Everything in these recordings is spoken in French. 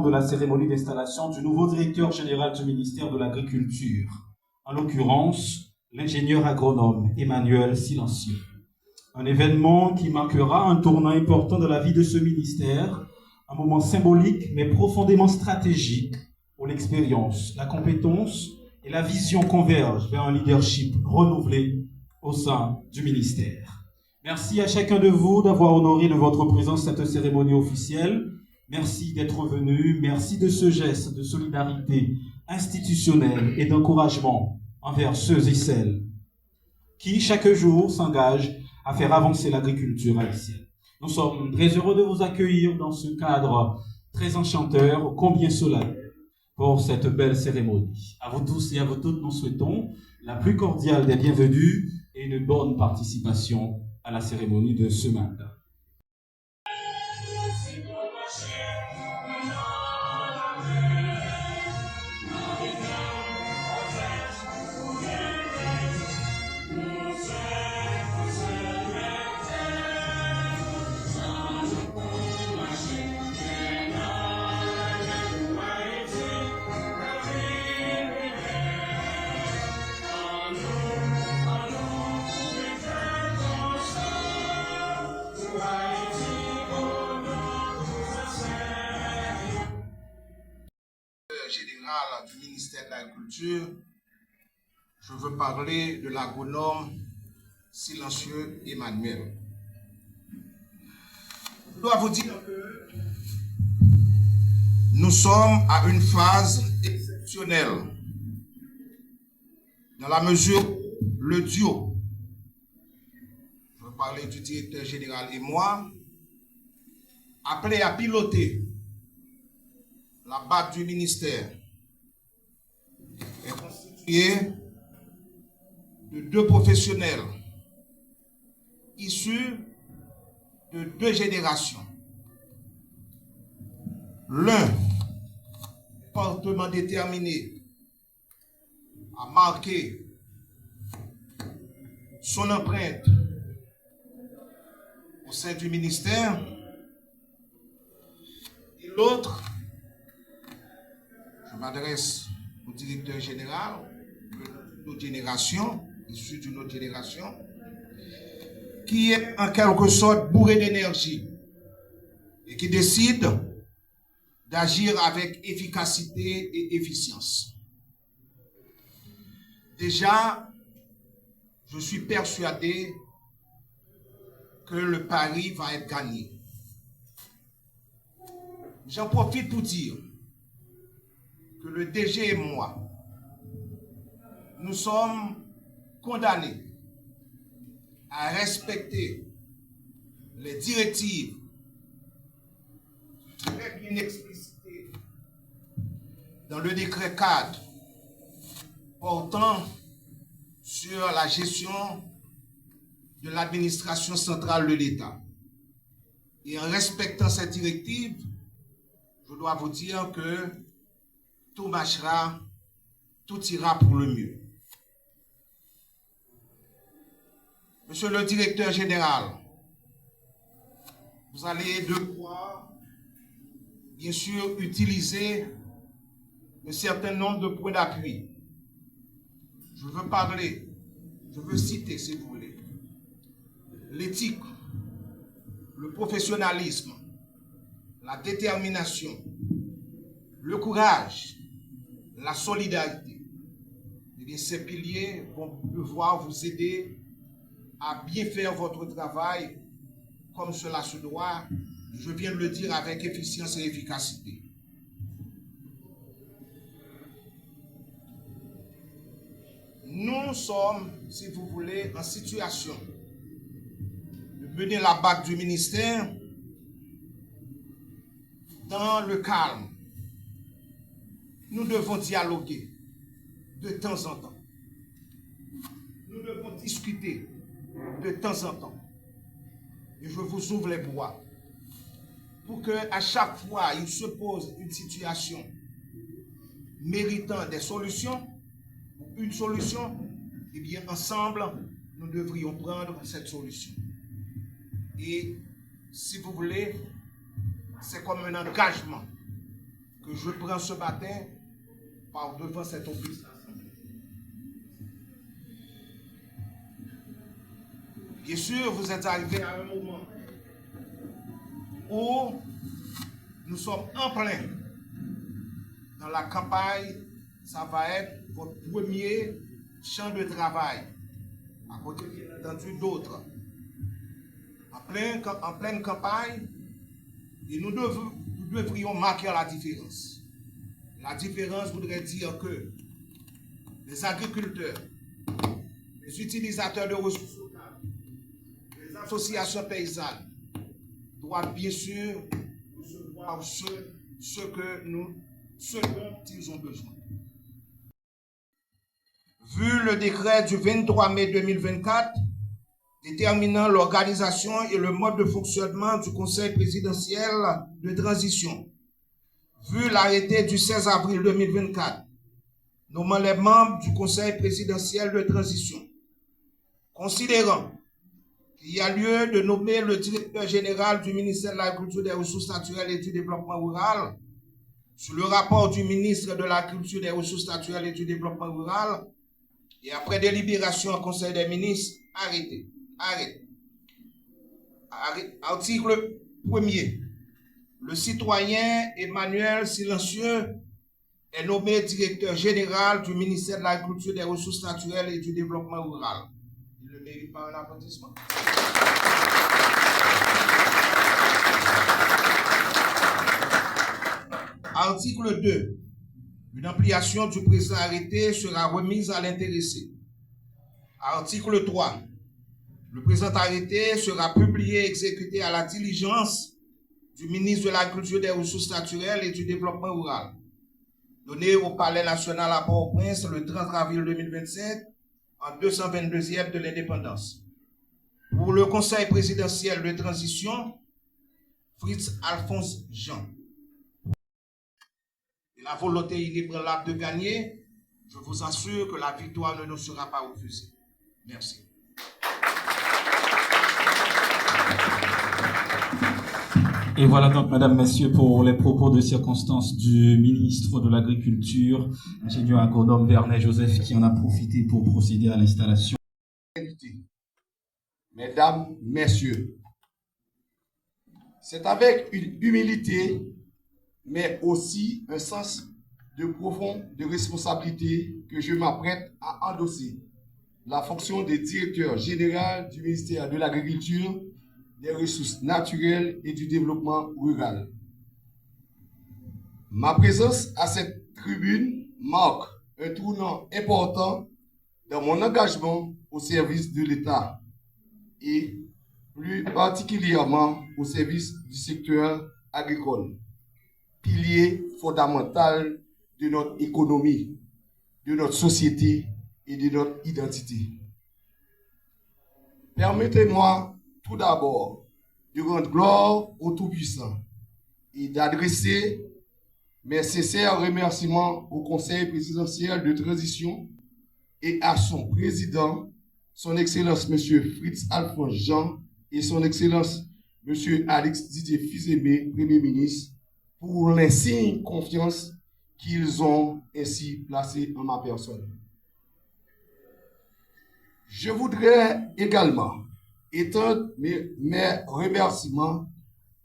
de la cérémonie d'installation du nouveau directeur général du ministère de l'Agriculture, en l'occurrence l'ingénieur agronome Emmanuel Silencieux. Un événement qui marquera un tournant important de la vie de ce ministère, un moment symbolique mais profondément stratégique où l'expérience, la compétence et la vision convergent vers un leadership renouvelé au sein du ministère. Merci à chacun de vous d'avoir honoré de votre présence cette cérémonie officielle. Merci d'être venu. Merci de ce geste de solidarité institutionnelle et d'encouragement envers ceux et celles qui, chaque jour, s'engagent à faire avancer l'agriculture haïtienne. Nous sommes très heureux de vous accueillir dans ce cadre très enchanteur, combien solennel, pour cette belle cérémonie. À vous tous et à vous toutes, nous souhaitons la plus cordiale des bienvenues et une bonne participation à la cérémonie de ce matin. Général du ministère de l'Agriculture, je veux parler de l'agronome Silencieux Emmanuel. Je dois vous dire que nous sommes à une phase exceptionnelle dans la mesure où le duo, je veux parler du directeur général et moi, appelé à piloter la BAC du ministère est constituée de deux professionnels issus de deux générations. L'un fortement déterminé à marquer son empreinte au sein du ministère et l'autre, je m'adresse au directeur général d'une autre génération, issu d'une autre génération, qui est en quelque sorte bourré d'énergie et qui décide d'agir avec efficacité et efficience. Déjà, je suis persuadé que le pari va être gagné. J'en profite pour dire que le DG et moi, nous sommes condamnés à respecter les directives très bien explicitées dans le décret cadre portant sur la gestion de l'administration centrale de l'État. Et en respectant cette directive, je dois vous dire que tout marchera, tout ira pour le mieux. Monsieur le directeur général, vous allez devoir, bien sûr, utiliser un certain nombre de points d'appui. Je veux parler, je veux citer, si vous voulez, l'éthique, le professionnalisme, la détermination, le courage, la solidarité. Eh bien, ces piliers vont devoir vous aider à bien faire votre travail comme cela se doit. Je viens de le dire avec efficience et efficacité. Nous sommes, si vous voulez, en situation de mener la BAC du ministère dans le calme. Nous devons dialoguer de temps en temps. Nous devons discuter de temps en temps. Et je vous ouvre les bras pour que à chaque fois il se pose une situation méritant des solutions, une solution, eh bien ensemble, nous devrions prendre cette solution. Et si vous voulez, c'est comme un engagement que je prends ce matin par devant cet office. Bien sûr, vous êtes arrivés à un moment où nous sommes en plein dans la campagne. Ça va être votre premier champ de travail, à côté bien entendu d'autres. En pleine campagne, et nous devrions marquer la différence. La différence voudrait dire que les agriculteurs, les utilisateurs de ressources locales, les associations paysannes doivent bien sûr recevoir ce dont ils ont besoin. Vu le décret du 23 mai 2024 déterminant l'organisation et le mode de fonctionnement du Conseil présidentiel de transition, vu l'arrêté du 16 avril 2024 nommant les membres du Conseil présidentiel de transition, considérant qu'il y a lieu de nommer le directeur général du ministère de l'Agriculture, des Ressources naturelles et du Développement rural, sur le rapport du ministre de l'Agriculture, des Ressources naturelles et du Développement rural, et après délibération en Conseil des ministres, arrêté. Article 1er. Le citoyen Emmanuel Silencieux est nommé directeur général du ministère de l'Agriculture, des Ressources naturelles et du Développement rural. Il ne mérite pas un applaudissement. Article 2. Une ampliation du présent arrêté sera remise à l'intéressé. Article 3. Le présent arrêté sera publié et exécuté à la diligence du ministre de l'Agriculture, des Ressources naturelles et du Développement rural, donné au Palais national à Port-au-Prince le 30 avril 2027, en 222e de l'indépendance. Pour le Conseil présidentiel de transition, Fritz Alphonse Jean. Et la volonté inébranlable de gagner, je vous assure que la victoire ne nous sera pas refusée. Merci. Et voilà donc, mesdames, messieurs, pour les propos de circonstance du ministre de l'Agriculture, ingénieur agronome Vernet Joseph, qui en a profité pour procéder à l'installation. Mesdames, messieurs, c'est avec une humilité, mais aussi un sens de profonde responsabilité que je m'apprête à endosser la fonction de directeur général du ministère de l'Agriculture, des Ressources naturelles et du Développement rural. Ma présence à cette tribune marque un tournant important dans mon engagement au service de l'État et plus particulièrement au service du secteur agricole, pilier fondamental de notre économie, de notre société et de notre identité. Permettez-moi tout d'abord de rendre gloire au Tout-Puissant et d'adresser mes sincères remerciements au Conseil présidentiel de transition et à son président, son Excellence M. Fritz Alphonse Jean et son Excellence M. Alex Didier Fils-Aimé, Premier ministre, pour l'insigne confiance qu'ils ont ainsi placée en ma personne. Je voudrais également étendre mes remerciements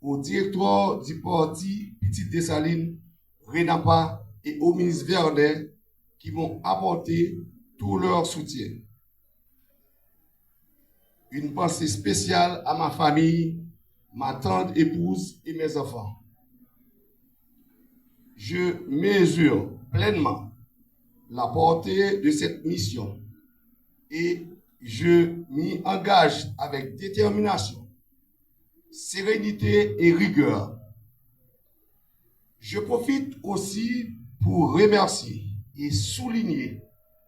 au directeur du parti Petite Dessalines, Renapa, et au ministre Vernet qui m'ont apporté tout leur soutien. Une pensée spéciale à ma famille, ma tendre épouse et mes enfants. Je mesure pleinement la portée de cette mission et je m'y engage avec détermination, sérénité et rigueur. Je profite aussi pour remercier et souligner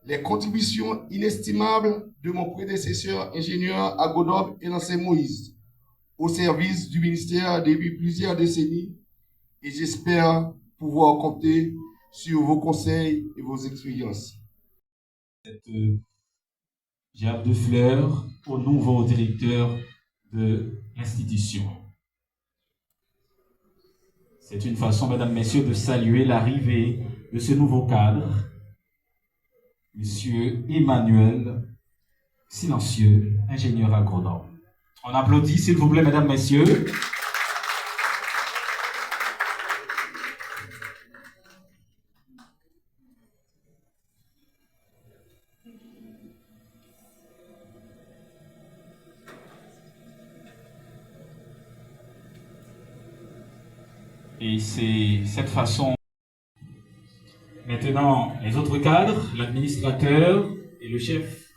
les contributions inestimables de mon prédécesseur ingénieur agronome Élancé Moïse au service du ministère depuis plusieurs décennies et j'espère pouvoir compter sur vos conseils et vos expériences. Cette gerbe de fleurs au nouveau directeur de l'institution. C'est une façon, mesdames, messieurs, de saluer l'arrivée de ce nouveau cadre, Monsieur Emmanuel Silencieux, ingénieur agronome. On applaudit, s'il vous plaît, mesdames, messieurs. Et c'est cette façon. Maintenant, les autres cadres, l'administrateur et le chef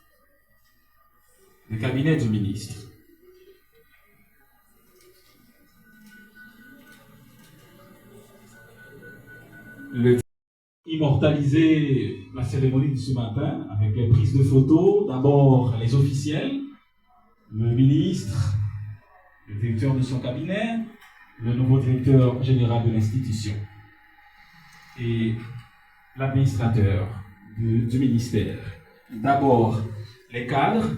de cabinet du ministre. Immortaliser la cérémonie de ce matin avec les prises de photos. D'abord, les officiels, le ministre, le directeur de son cabinet, le nouveau directeur général de l'institution et l'administrateur du ministère. D'abord, les cadres,